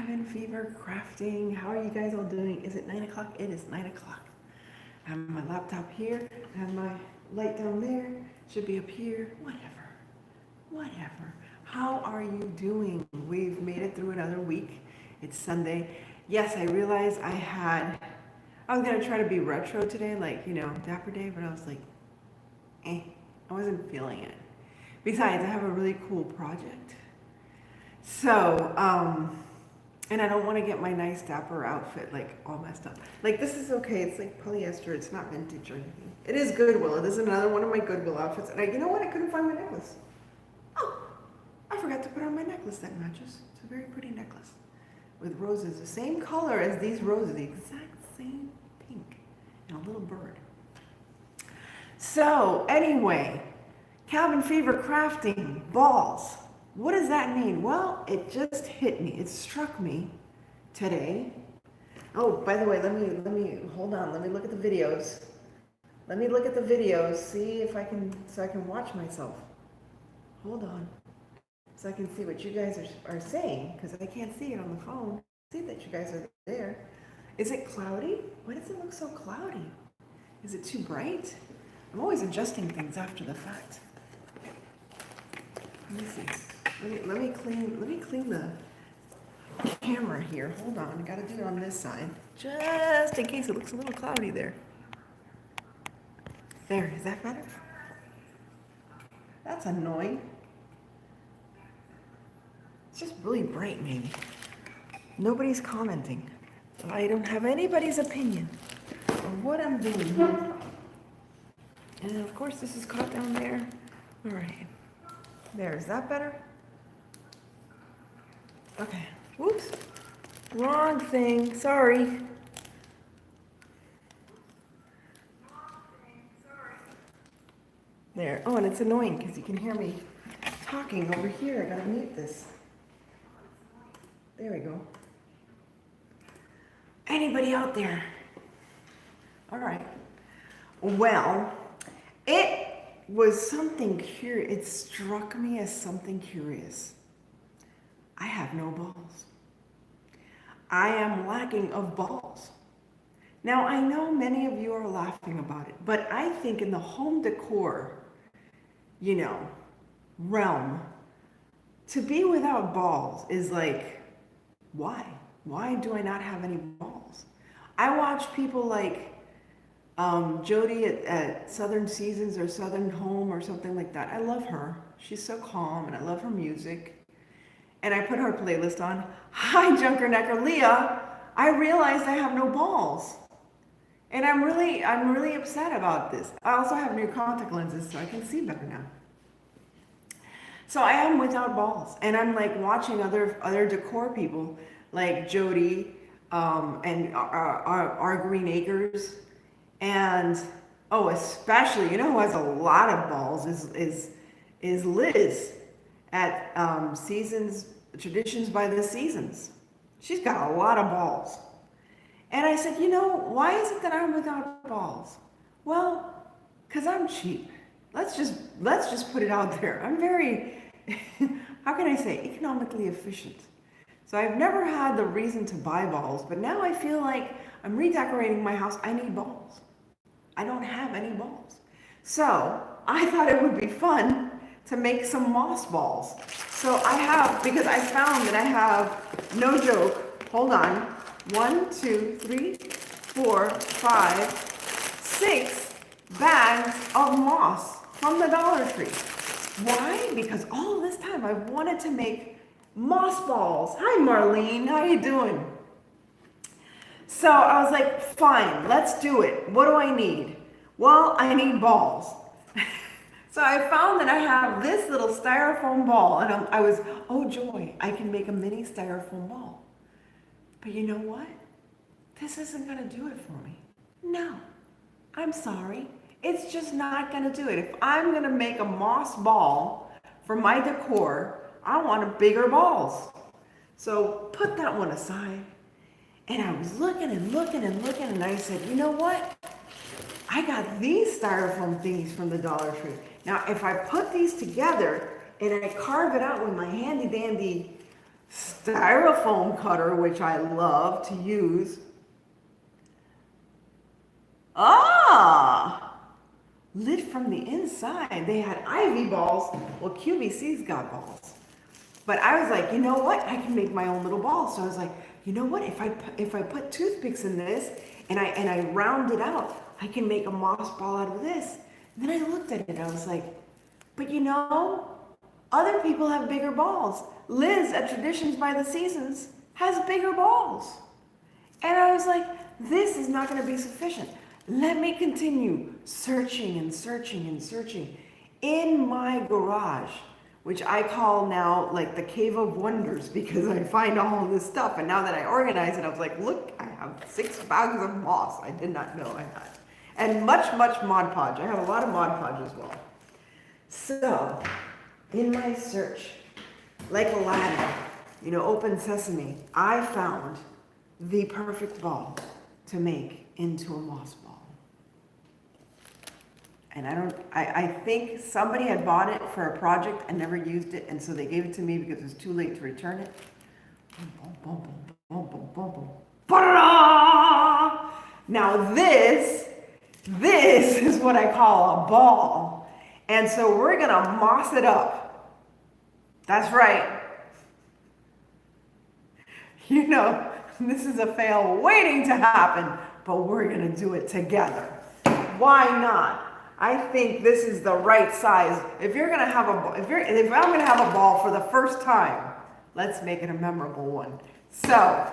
Cabin Fever Crafting. How are you guys all doing? Is it 9 o'clock? It is 9 o'clock. I have my laptop here. I have my light down there. Should be up here. Whatever. How are you doing? We've made it through another week. It's Sunday. Yes, I realized I was going to try to be retro today, like, Dapper Day, but I was like, I wasn't feeling it. Besides, I have a really cool project. So, and I don't want to get my nice dapper outfit like all messed up. Like, this is okay. It's like polyester. It's not vintage or anything. It is Goodwill. It is another one of my Goodwill outfits. And you know what? I couldn't find my necklace. Oh, I forgot to put on my necklace that matches. It's a very pretty necklace with roses, the same color as these roses, the exact same pink, and a little bird. So anyway, Cabin Fever Crafting, balls. What does that mean? Well, it just hit me. It struck me today. Oh, by the way, let me hold on. Let me look at the videos. Let me look at the videos, see if I can, so I can watch myself. Hold on. So I can see what you guys are saying, because I can't see it on the phone. See that you guys are there. Is it cloudy? Why does it look so cloudy? Is it too bright? I'm always adjusting things after the fact. Let me see. Let me clean the camera here. Hold on, I gotta do it on this side, just in case it looks a little cloudy there. There, is that better? That's annoying. It's just really bright, maybe. Nobody's commenting. I don't have anybody's opinion of what I'm doing here. And of course, this is caught down there. All right. There, is that better? Okay. Whoops. Wrong thing. Sorry. There. Oh, and it's annoying because you can hear me talking over here. I gotta mute this. There we go. Anybody out there? All right. Well, it was something curious. It struck me as something curious. I have no balls. I am lacking of balls. Now, I know many of you are laughing about it, but I think in the home decor, realm, to be without balls is like, why? Why do I not have any balls? I watch people like Jody at Southern Seasons or Southern Home or something like that. I love her. She's so calm and I love her music. And I put her playlist on. Hi, Junker Necker Leah. I realized I have no balls. And I'm really upset about this. I also have new contact lenses so I can see better now. So I am without balls. And I'm like watching other decor people like Jody and our Green Acres. And especially, who has a lot of balls is Liz at Traditions by the Seasons. She's got a lot of balls. And I said, why is it that I'm without balls? Well, because I'm cheap. Let's just put it out there. I'm very, how can I say, economically efficient. So I've never had the reason to buy balls, but now I feel like I'm redecorating my house. I need balls. I don't have any balls. So I thought it would be fun to make some moss balls. So because I found that I have, no joke, hold on, 1, 2, 3, 4, 5, 6 bags of moss from the Dollar Tree. Why? Because all this time I've wanted to make moss balls. Hi, Marlene, how you doing? So I was like, fine, let's do it. What do I need? Well, I need balls. So I found that I have this little styrofoam ball, and I was, oh joy, I can make a mini styrofoam ball. But you know what? This isn't gonna do it for me. No, I'm sorry. It's just not gonna do it. If I'm gonna make a moss ball for my decor, I want bigger balls. So put that one aside. And I was looking, and I said, you know what? I got these styrofoam thingies from the Dollar Tree. Now, if I put these together and I carve it out with my handy dandy styrofoam cutter, which I love to use. Ah, lit from the inside. They had ivy balls. Well, QVC's got balls. But I was like, you know what? I can make my own little balls. So I was like, you know what? If I put toothpicks in this and I round it out, I can make a moss ball out of this. And then I looked at it. I was like, but you know, other people have bigger balls. Liz at Traditions by the Seasons has bigger balls. And I was like, this is not going to be sufficient. Let me continue searching and searching and searching in my garage, which I call now like the Cave of Wonders, because I find all this stuff. And now that I organize it, I was like, look, I have 6 bags of moss I did not know I had. And much, much Mod Podge. I have a lot of Mod Podge as well. So, in my search, like Aladdin, you know, open sesame, I found the perfect ball to make into a moss ball. And I think somebody had bought it for a project and never used it, and so they gave it to me because it was too late to return it. Now this is what I call a ball. And so we're gonna moss it up. That's right. You know, this is a fail waiting to happen, but we're gonna do it together. Why not? I think this is the right size. If you're gonna have if I'm gonna have a ball for the first time, let's make it a memorable one. So,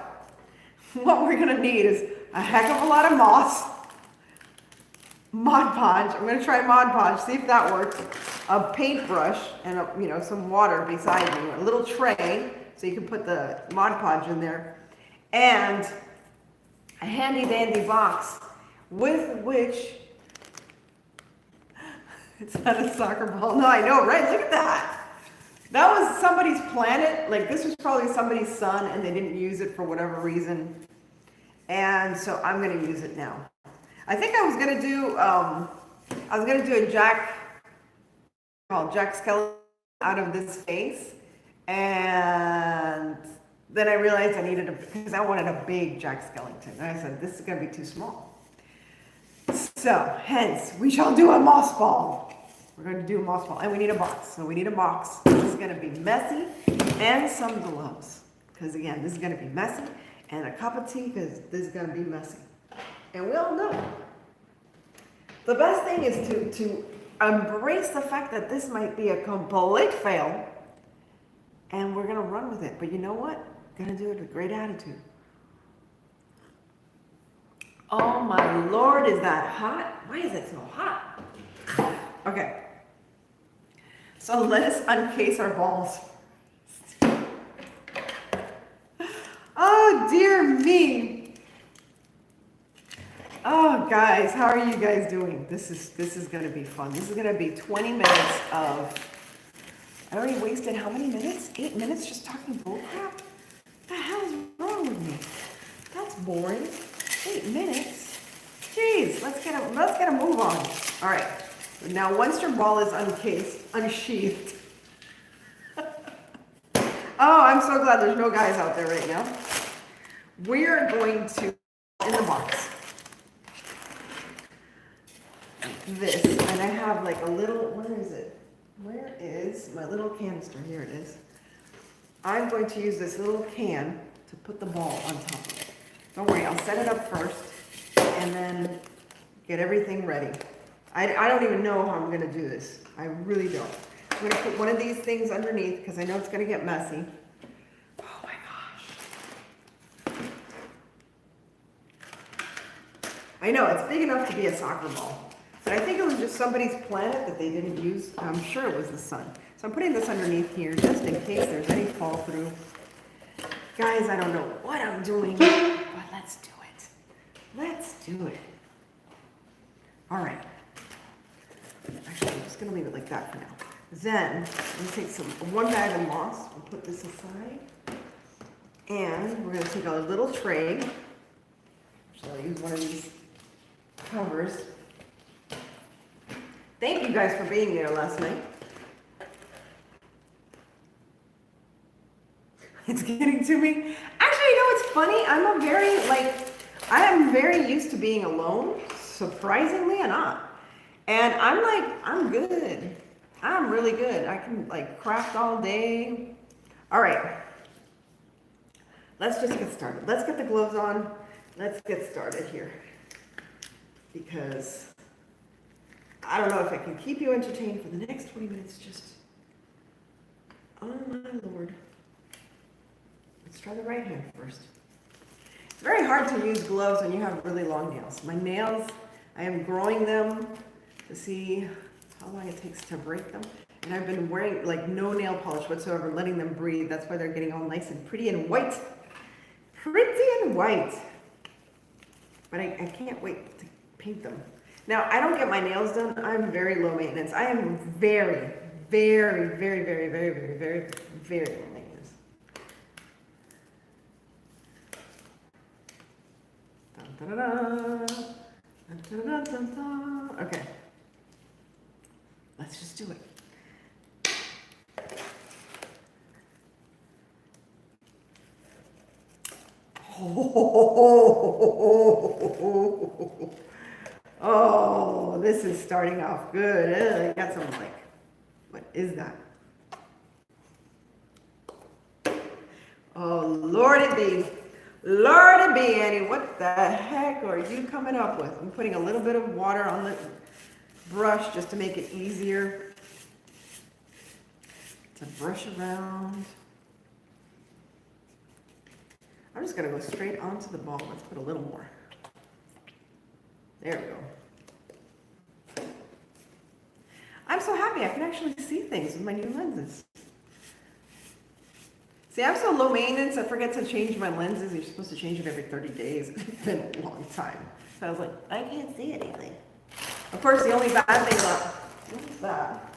what we're gonna need is a heck of a lot of moss, Mod Podge. I'm gonna try Mod Podge, see if that works. A paintbrush and some water beside me. A little tray so you can put the Mod Podge in there, and a handy dandy box with which. It's not a soccer ball. No, I know, right? Look at that. That was somebody's planet. Like, this was probably somebody's son, and they didn't use it for whatever reason. And so I'm going to use it now. I think I was going to do, a Jack Skellington out of this vase. And then I realized I needed because I wanted a big Jack Skellington. And I said, this is going to be too small. So, hence, we shall do a moss ball. We're going to do a moss ball. And we need a box. So we need a box. This is going to be messy. And some gloves. Because, again, this is going to be messy. And a cup of tea, because this is going to be messy. And we all know. The best thing is to embrace the fact that this might be a complete fail. And we're going to run with it. But you know what? We're going to do it with great attitude. Oh my Lord, is that hot? Why is it so hot? Okay. So let us uncase our balls. Oh dear me. Oh guys, how are you guys doing? This is gonna be fun. This is gonna be 20 minutes of, I already wasted how many minutes? 8 minutes just talking bullcrap? What the hell is wrong with me? That's boring. 8 minutes? Jeez, let's get a move on. All right, now once your ball is unsheathed. Oh, I'm so glad there's no guys out there right now. We're going to, in the box, this, and I have like a little, where is it? Where is my little canister? Here it is. I'm going to use this little can to put the ball on top of it. Don't worry, I'll set it up first and then get everything ready. I don't even know how I'm going to do this. I really don't. I'm going to put one of these things underneath because I know it's going to get messy. Oh my gosh. I know, it's big enough to be a soccer ball. But I think it was just somebody's planet that they didn't use. I'm sure it was the sun. So I'm putting this underneath here just in case there's any fall through. Guys, I don't know what I'm doing, but let's do it. Let's do it. All right. Actually, I'm just going to leave it like that for now. Then, I'm going to take one bag of moss and put this aside. And we're going to take a little tray. So I'll use one of these covers. Thank you guys for being there last night. It's getting to me. Actually, you know what's funny? I am very used to being alone, surprisingly enough. And I'm good. I'm really good. I can like craft all day. All right. Let's just get started. Let's get the gloves on. Let's get started here. Because I don't know if I can keep you entertained for the next 20 minutes. Just, oh my Lord. Let's try the right hand first. It's very hard to use gloves when you have really long nails. My nails, I am growing them to see how long it takes to break them. And I've been wearing like no nail polish whatsoever, letting them breathe. That's why they're getting all nice and pretty and white. Pretty and white. But I can't wait to paint them. Now, I don't get my nails done. I'm very low maintenance. I am very, very, very, very, very, very, very, very low maintenance. Dun, dun, dun, dun, dun, dun, dun. Okay. Let's just do it. Oh, this is starting off good. I got some like, what is that? Oh, Lord it be. Lord it be, Annie. What the heck are you coming up with? I'm putting a little bit of water on the brush just to make it easier to brush around. I'm just going to go straight onto the ball. Let's put a little more. There we go. I'm so happy I can actually see things with my new lenses. See, I'm so low maintenance, I forget to change my lenses. You're supposed to change it every 30 days. It's been a long time. So I was like, I can't see anything. Of course, the only bad thing about... What is that?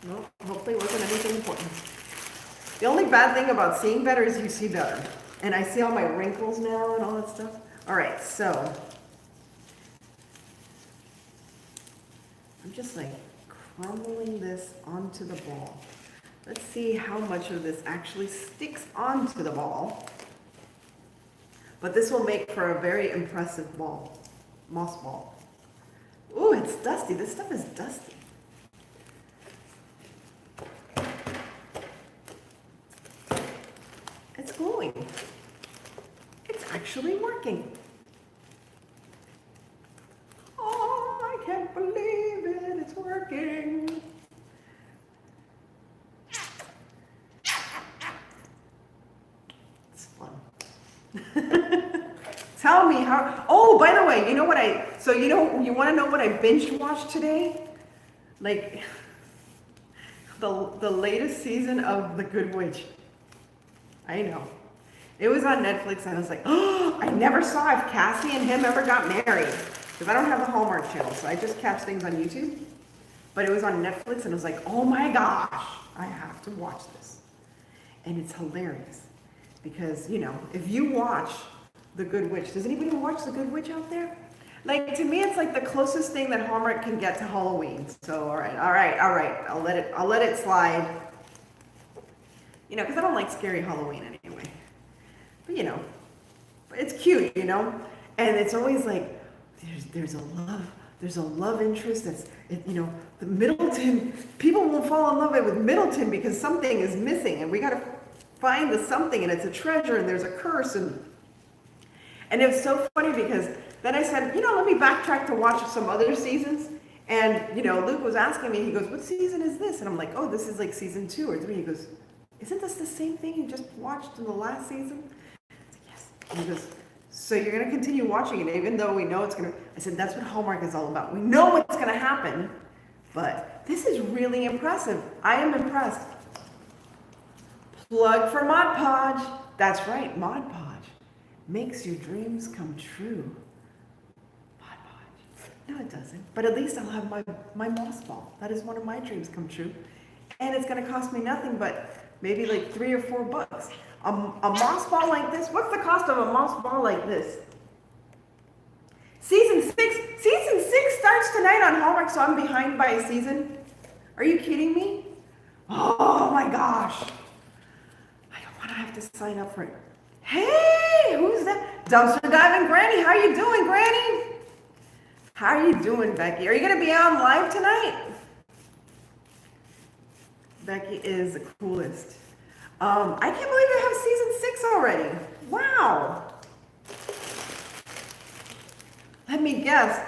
No, hopefully it wasn't anything important. The only bad thing about seeing better is you see better. And I see all my wrinkles now and all that stuff. All right, so I'm just like crumbling this onto the ball. Let's see how much of this actually sticks onto the ball. But this will make for a very impressive ball, moss ball. Ooh, it's dusty. This stuff is dusty. It's glowing. It's actually working. Oh, I can't believe it. It's working. It's fun. Tell me how. Oh, by the way, you know what you want to know what I binge watched today? Like the latest season of The Good Witch. I know. It was on Netflix and I was like, oh, I never saw if Cassie and him ever got married. Because I don't have the Hallmark channel, so I just catch things on YouTube. But it was on Netflix and I was like, oh my gosh, I have to watch this. And it's hilarious. Because, you know, if you watch The Good Witch, does anybody watch The Good Witch out there? Like, to me, it's like the closest thing that Hallmark can get to Halloween. So, all right. I'll let it slide. You know, because I don't like scary Halloween anyway. But, you know, it's cute, you know? And it's always like, there's a love interest that's, you know, the Middleton, people won't fall in love with Middleton because something is missing and we got to find the something and it's a treasure and there's a curse. And it was so funny because then I said, you know, let me backtrack to watch some other seasons. And, you know, Luke was asking me, he goes, what season is this? And I'm like, oh, this is like season 2 or 3. He goes, isn't this the same thing you just watched in the last season? I said, yes. And he goes, so you're going to continue watching it even though we know it's going to... I said, that's what Hallmark is all about. We know what's going to happen, but this is really impressive. I am impressed. Plug for Mod Podge. That's right, Mod Podge. Makes your dreams come true. Mod Podge. No, it doesn't. But at least I'll have my moss ball. That is one of my dreams come true. And it's going to cost me nothing but maybe like $3 or $4. A moss ball like this, what's the cost of a moss ball like this? Season 6 starts tonight on Hallmark, so I'm behind by a season. Are you kidding me? Oh my gosh. I don't Why do I have to sign up for it? Hey, who's that? Dumpster Diving Granny. How you doing, Granny? How are you doing, Becky? Are you going to be on live tonight? Becky is the coolest. I can't believe I have season 6 already. Wow. Let me guess.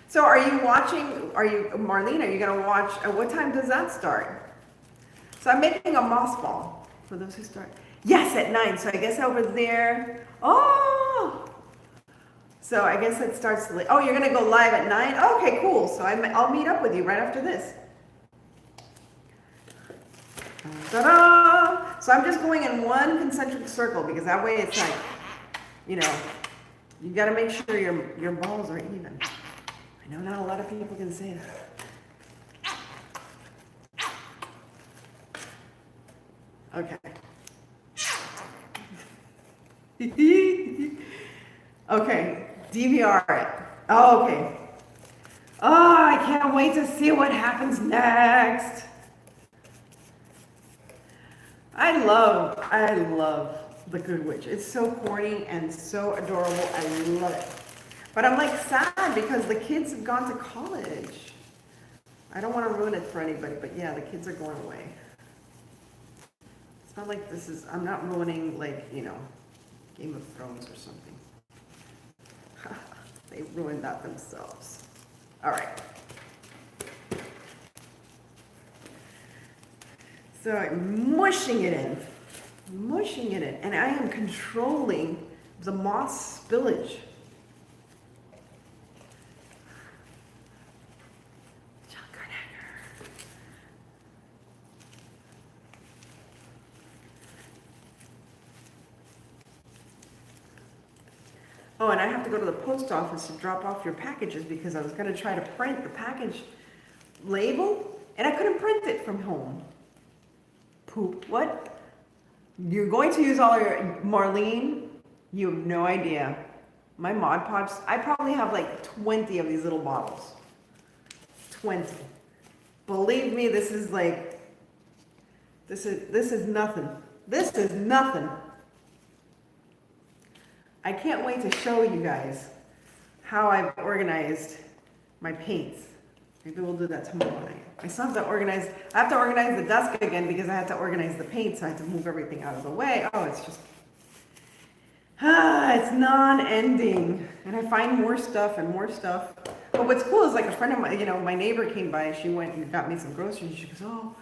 So are you watching, Marlene, are you going to watch, at what time does that start? So I'm making a moss ball for those who start. Yes, at 9. So I guess over there. Oh. So I guess it starts late. Oh, you're going to go live at 9? Okay, cool. So I'll meet up with you right after this. Ta-da! So I'm just going in one concentric circle because that way it's like, you know, you got to make sure your balls are even. I know not a lot of people can say that. Okay. Okay, DVR it. Oh, okay. Oh, I can't wait to see what happens next. I love The Good Witch. It's so corny and so adorable. I love it. But I'm like sad because the kids have gone to college. I don't want to ruin it for anybody, but yeah, the kids are going away. It's not like I'm not ruining, like, you know, Game of Thrones or something. They ruined that themselves. All right. So I'm mushing it in, and I am controlling the moss spillage. Oh, and I have to go to the post office to drop off your packages because I was going to try to print the package label, and I couldn't print it from home. Poop. What? You're going to use all your... Marlene, you have no idea. My Mod Podge, I probably have like 20 of these little bottles. 20. Believe me, this is like... This is nothing. This is nothing. I can't wait to show you guys how I've organized my paints. Maybe we'll do that tomorrow night. I still have to organize, I have to organize the desk again because I had to organize the paint, so I had to move everything out of the way. Oh, it's just, it's non-ending. And I find more stuff and more stuff. But what's cool is like a friend of mine, you know, my neighbor came by, she went and got me some groceries. She goes, oh,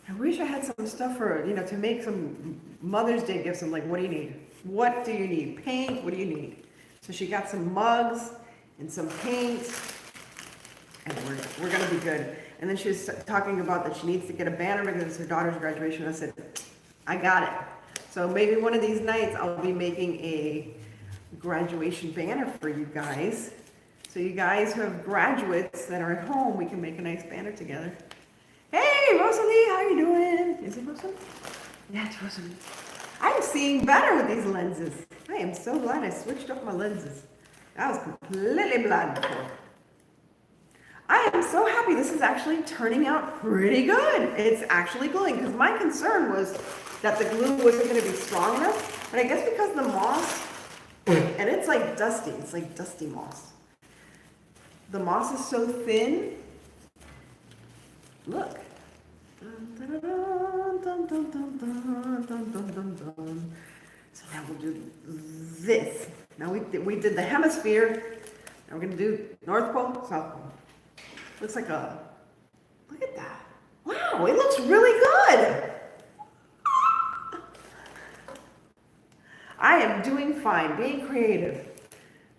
I wish I had some stuff for, you know, to make some Mother's Day gifts. I'm like, what do you need? What do you need? Paint? What do you need? So she got some mugs and some paint, and we're gonna be good. And then she was talking about that she needs to get a banner because it's her daughter's graduation. I said, I got it. So maybe one of these nights I'll be making a graduation banner for you guys. So you guys who have graduates that are at home, we can make a nice banner together. Hey, Rosalie, how are you doing? Is it Rosalie? Yeah, it's Rosalie. I'm seeing better with these lenses. I am so glad I switched up my lenses. I was completely blind before. I am so happy this is actually turning out pretty good. It's actually gluing, because my concern was that the glue wasn't going to be strong enough. But I guess because the moss, and it's like dusty, it's like dusty moss. The moss is so thin. Look. So now we'll do this. Now we did the hemisphere. Now we're going to do North Pole, South Pole. Looks like a, look at that. Wow, it looks really good. I am doing fine, being creative.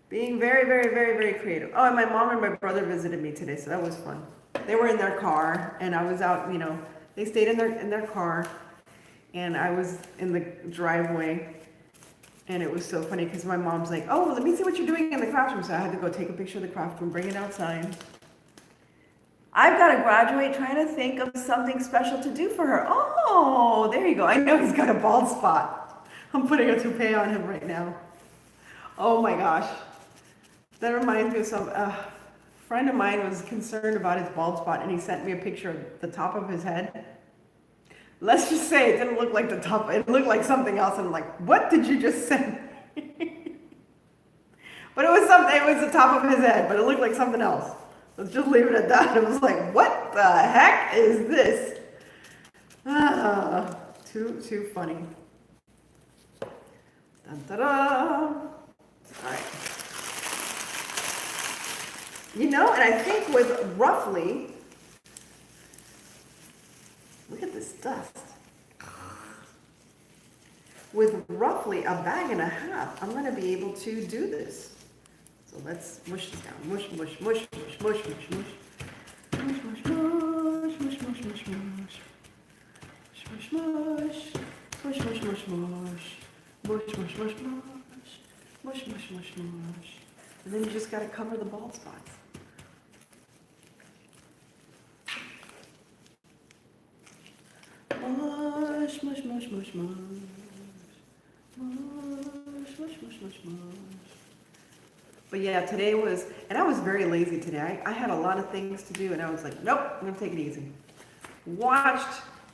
Being very, very, very, very creative. Oh, and my mom and my brother visited me today, so that was fun. They were in their car, and I was out, you know, they stayed in their car, and I was in the driveway, and it was so funny because my mom's like, oh, let me see what you're doing in the craft room. So I had to go take a picture of the craft room, bring it outside. I've got to graduate trying to think of something special to do for her. Oh, there you go. I know he's got a bald spot. I'm putting a toupee on him right now. Oh my gosh. That reminds me of some, friend of mine was concerned about his bald spot, and he sent me a picture of the top of his head. Let's just say it didn't look like the top. It looked like something else. And I'm like, what did you just say? But it was something. It was the top of his head, but it looked like something else. Let's just leave it at that. It was like, what the heck is this? Too funny. Dun, ta-da. All right. You know, and I think with roughly, look at this dust. With roughly a bag and a half, I'm going to be able to do this. So let's mush this down. Mush, mush, mush, mush, mush, mush, mush. Mush, mush, mush, mush, mush, mush, mush. Mush, mush, mush. Mush, mush, mush, mush. Mush, mush, mush, mush. Mush, mush, mush, mush. And then you just got to cover the bald spots. Mush, mush, mush, mush, mush. Mush, mush, mush, mush, mush. But yeah, today was, and I was very lazy today. I had a lot of things to do, and I was like, nope, I'm gonna take it easy.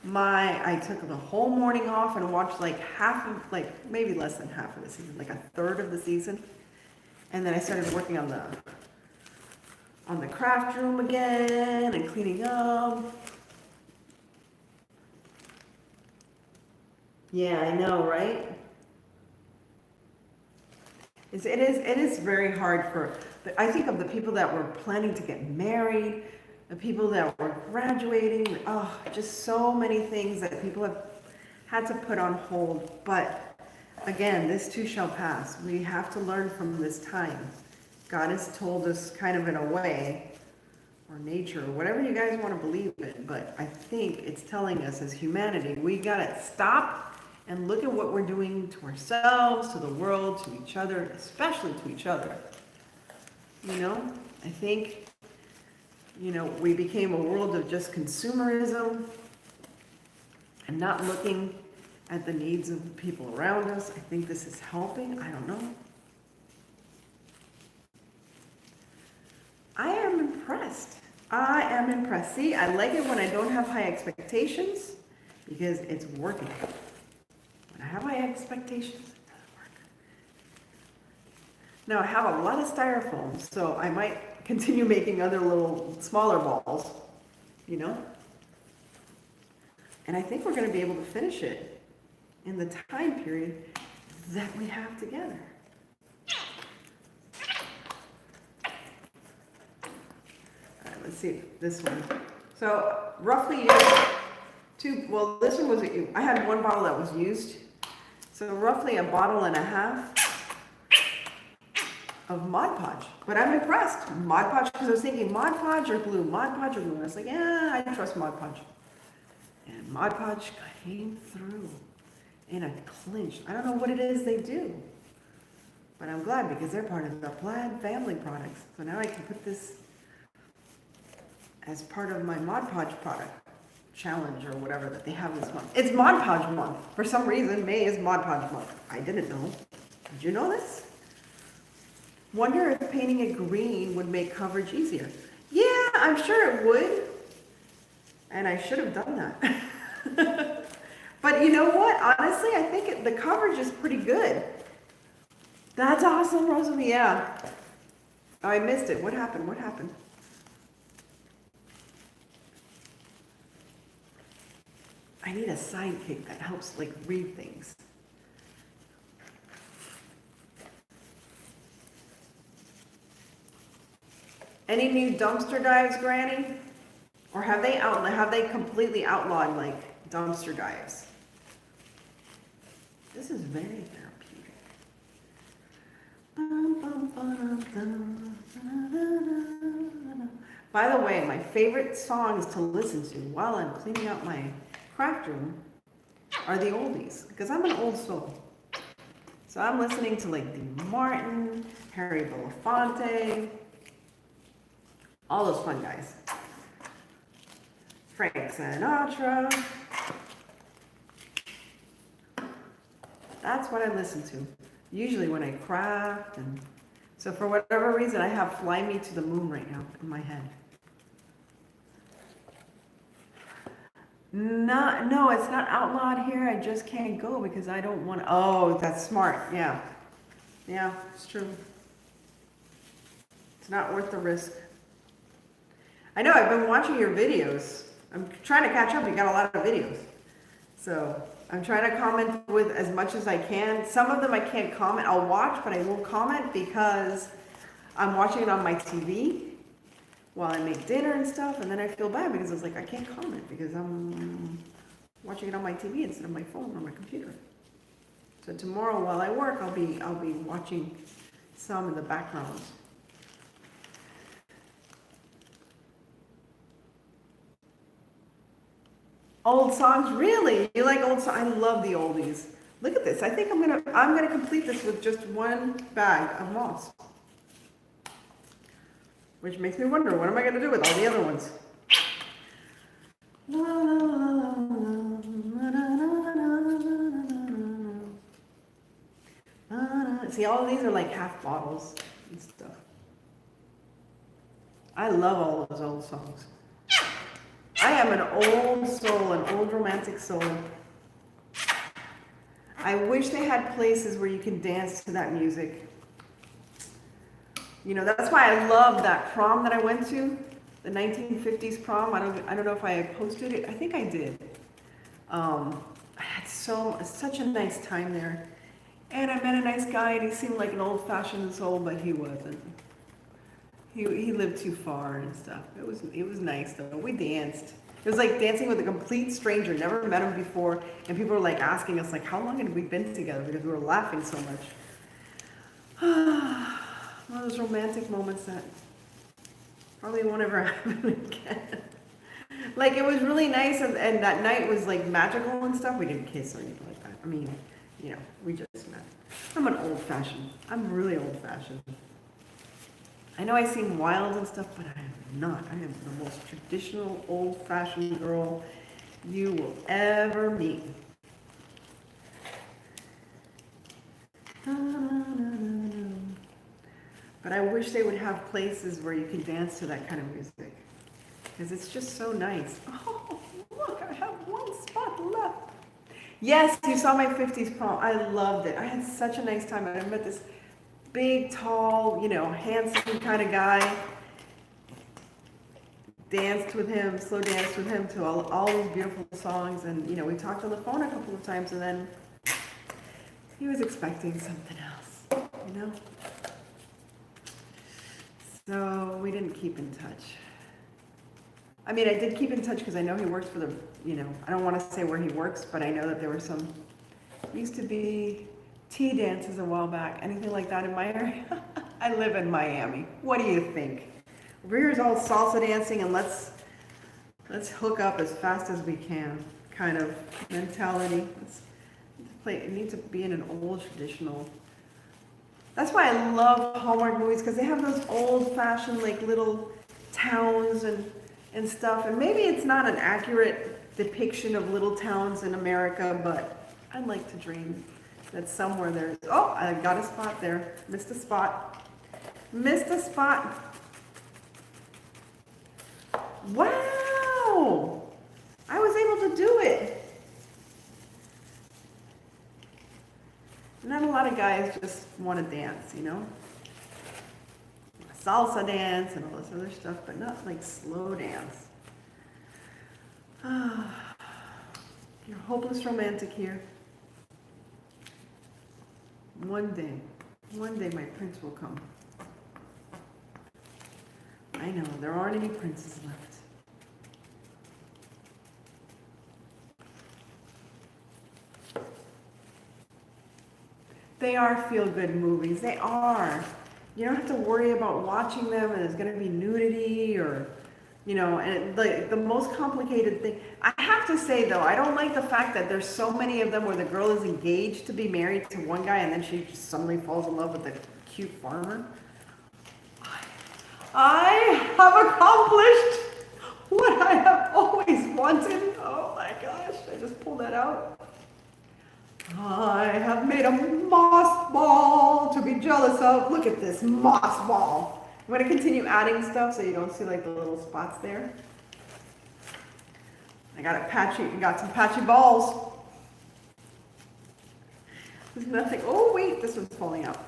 I took the whole morning off and watched like maybe less than half of the season, like a third of the season. And then I started working on the craft room again and cleaning up. Yeah, I know, right? It is very hard but I think of the people that were planning to get married, the people that were graduating, just so many things that people have had to put on hold. But again, this too shall pass. We have to learn from this time. God has told us kind of in a way, or nature, or whatever you guys want to believe in, but I think it's telling us as humanity, we gotta stop and look at what we're doing to ourselves, to the world, to each other, especially to each other. You know, I think, we became a world of just consumerism and not looking at the needs of the people around us. I think this is helping. I don't know. I am impressed. See, I like it when I don't have high expectations because it's working. When I have high expectations, it doesn't work. Now I have a lot of styrofoam, so I might continue making other little smaller balls, And I think we're going to be able to finish it in the time period that we have together. All right, let's see this one. So roughly this one was, I had one bottle that was used. So roughly a bottle and a half of Mod Podge. But I'm impressed. Mod Podge, because I was thinking Mod Podge or glue, Mod Podge or glue. And I was like, yeah, I trust Mod Podge. And Mod Podge came through in a clinch. I don't know what it is they do. But I'm glad because they're part of the Plaid family products. So now I can put this as part of my Mod Podge product challenge or whatever that they have this month. It's Mod Podge month. For some reason, May is Mod Podge month. I didn't know. Did you know this? Wonder if painting it green would make coverage easier. Yeah, I'm sure it would. And I should have done that. But you know what? Honestly, I think the coverage is pretty good. That's awesome, Rosalie. Yeah. Oh, I missed it. What happened? I need a sidekick that helps read things. Any new dumpster dives, Granny? Or have they completely outlawed dumpster dives? This is very therapeutic. By the way, my favorite songs to listen to while I'm cleaning out my craft room are the oldies, because I'm an old soul. So I'm listening to Dean Martin, Harry Belafonte, all those fun guys. Frank Sinatra. That's what I listen to. Usually when I craft. And so for whatever reason, I have Fly Me to the Moon right now in my head. No, it's not outlawed here. I just can't go because I don't want. Oh, that's smart. Yeah, yeah, it's true. It's not worth the risk. I know. I've been watching your videos. I'm trying to catch up. You got a lot of videos, so I'm trying to comment with as much as I can. Some of them I can't comment. I'll watch, but I won't comment because I'm watching it on my TV while I make dinner and stuff, and then I feel bad because it's like I can't comment because I'm watching it on my TV instead of my phone or my computer. So tomorrow while I work, I'll be watching some in the background. Old songs, really? You like old songs? I love the oldies. Look at this. I think I'm gonna complete this with just one bag of moss. Which makes me wonder, what am I going to do with all the other ones? See, all of these are like half bottles and stuff. I love all those old songs. I am an old soul, an old romantic soul. I wish they had places where you can dance to that music. You know, that's why I love that prom that I went to, the 1950s prom. I don't know if I posted it. I think I did. I had such a nice time there. And I met a nice guy, and he seemed like an old-fashioned soul, but he wasn't. He lived too far and stuff. It was nice though. We danced. It was like dancing with a complete stranger. Never met him before, and people were like asking us like, how long had we been together? Because we were laughing so much. One of those romantic moments that probably won't ever happen again. Like, it was really nice, and that night was like magical and stuff. We didn't kiss or anything like that. I mean, you know, we just met. I'm I'm really old-fashioned. I know I seem wild and stuff, but I am not. I am the most traditional, old-fashioned girl you will ever meet. But I wish they would have places where you can dance to that kind of music. Because it's just so nice. Oh, look, I have one spot left. Yes, you saw my 50s prom. I loved it. I had such a nice time. I met this big, tall, you know, handsome kind of guy. Danced with him, slow danced with him to all these beautiful songs. And, you know, we talked on the phone a couple of times, and then he was expecting something else, you know? So we didn't keep in touch. I mean, I did keep in touch because I know he works for the, you know, I don't want to say where he works, but I know that there were some, used to be tea dances a while back. Anything like that in my area? I live in Miami. What do you think? Over here is all salsa dancing and let's hook up as fast as we can kind of mentality. It needs to be in an old traditional. That's why I love Hallmark movies, because they have those old-fashioned like little towns and stuff. And maybe it's not an accurate depiction of little towns in America, but I'd like to dream that somewhere there's, oh, I got a spot there. Missed a spot. Missed a spot. Wow! I was able to do it. Not a lot of guys just want to dance, you know? Salsa dance and all this other stuff, but not like slow dance. You're hopeless romantic here. One day my prince will come. I know, there aren't any princes left. They are feel-good movies. They are. You don't have to worry about watching them and there's going to be nudity or, you know, and the most complicated thing. I have to say, though, I don't like the fact that there's so many of them where the girl is engaged to be married to one guy and then she just suddenly falls in love with the cute farmer. I have accomplished what I have always wanted. Oh my gosh, I just pulled that out. I have made a moss ball to be jealous of. Look at this moss ball. I'm going to continue adding stuff so you don't see like the little spots there. I got some patchy balls. There's nothing, oh wait, this one's falling out.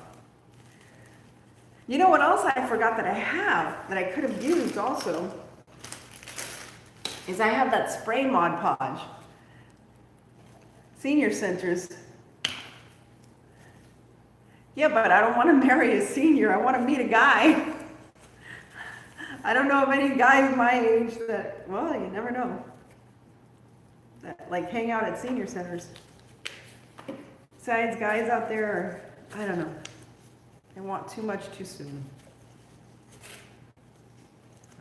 You know what else I forgot that I have, that I could have used also, is I have that spray Mod Podge. Senior centers. Yeah, but I don't want to marry a senior. I want to meet a guy. I don't know of any guys my age that, well, you never know, that like hang out at senior centers. Besides, guys out there are, I don't know, they want too much too soon.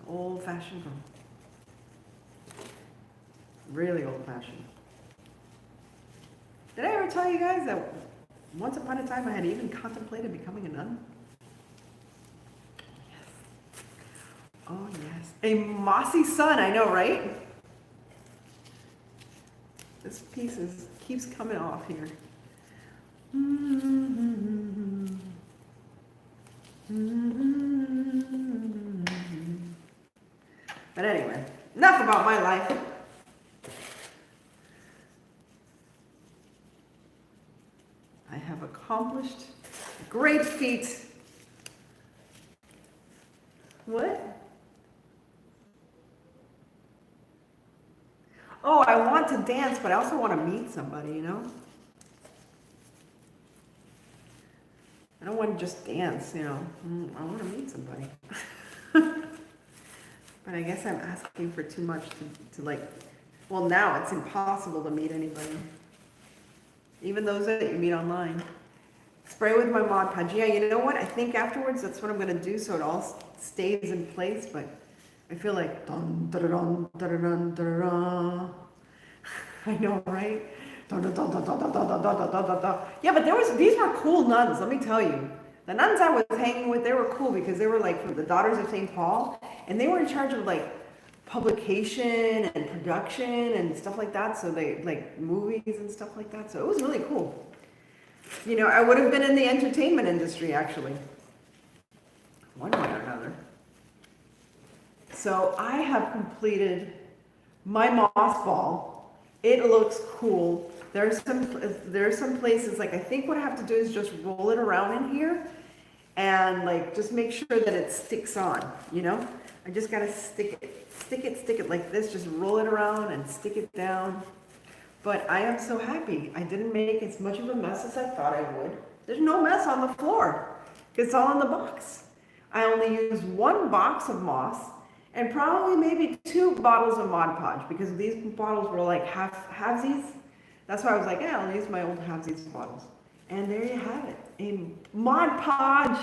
Old-fashioned girl. Really old-fashioned. Did I ever tell you guys that once upon a time I had even contemplated becoming a nun? Yes. Oh, yes. A mossy sun, I know, right? This piece keeps coming off here. But anyway, enough about my life. I have accomplished a great feat. What? Oh, I want to dance, but I also want to meet somebody, you know? I don't want to just dance, you know. I want to meet somebody. But I guess I'm asking for too much to like, well, now it's impossible to meet anybody. Even those that you meet online. Spray with my Mod Podge. Yeah, you know what? I think afterwards that's what I'm going to do so it all stays in place, but I feel like dun dun dun dun dun dun dun. I know, right? Dun, dun, dun, dun, dun, dun, dun, dun, dun, dun, dun. Yeah, but these were cool nuns, let me tell you. The nuns I was hanging with, they were cool because they were like from the Daughters of St. Paul, and they were in charge of like publication and production and stuff like that. So they like movies and stuff like that. So it was really cool. You know, I would have been in the entertainment industry actually, one way or another. So I have completed my moss ball. It looks cool. There's some places, like I think what I have to do is just roll it around in here and like just make sure that it sticks on, you know? I just gotta stick it like this, just roll it around and stick it down. But I am so happy. I didn't make as much of a mess as I thought I would. There's no mess on the floor. It's all in the box. I only used one box of moss and probably maybe 2 bottles of Mod Podge because these bottles were like halvesies. That's why I was like, yeah, I'll use my old halvesies bottles. And there you have it, a Mod Podge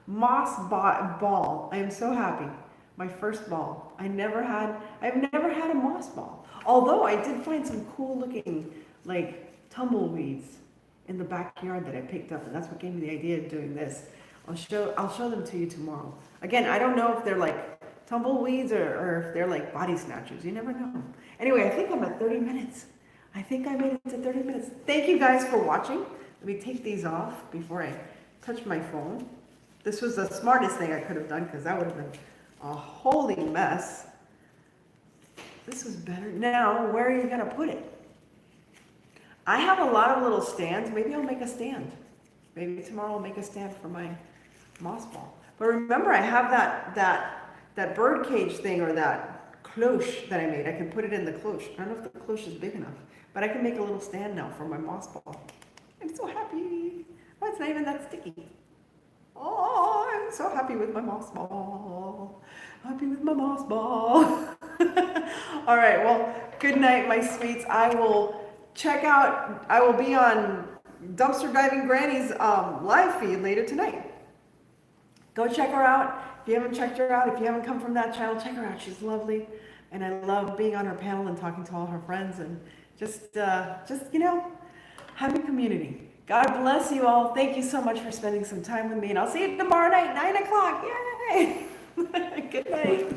moss ball. I am so happy. My first ball. I've never had a moss ball. Although I did find some cool looking like tumbleweeds in the backyard that I picked up, and that's what gave me the idea of doing this. I'll show them to you tomorrow. Again, I don't know if they're like tumbleweeds or if they're like body snatchers. You never know. Anyway, I think I'm at 30 minutes. I think I made it to 30 minutes. Thank you guys for watching. Let me take these off before I touch my phone. This was the smartest thing I could have done because that would have been a holy mess. This is better. Now, where are you going to put it? I have a lot of little stands. Maybe I'll make a stand. Maybe tomorrow I'll make a stand for my moss ball. But remember, I have that bird cage thing or that cloche that I made. I can put it in the cloche. I don't know if the cloche is big enough, but I can make a little stand now for my moss ball. I'm so happy. Oh, it's not even that sticky. Oh, I'm so happy with my moss ball. Happy with my moss ball. All right, well, good night, my sweets. I will be on Dumpster Diving Granny's live feed later tonight. Go check her out. If you haven't checked her out, if you haven't come from that channel, check her out. She's lovely. And I love being on her panel and talking to all her friends and just you know, having community. God bless you all. Thank you so much for spending some time with me. And I'll see you tomorrow night, 9 o'clock. Yay! Good night.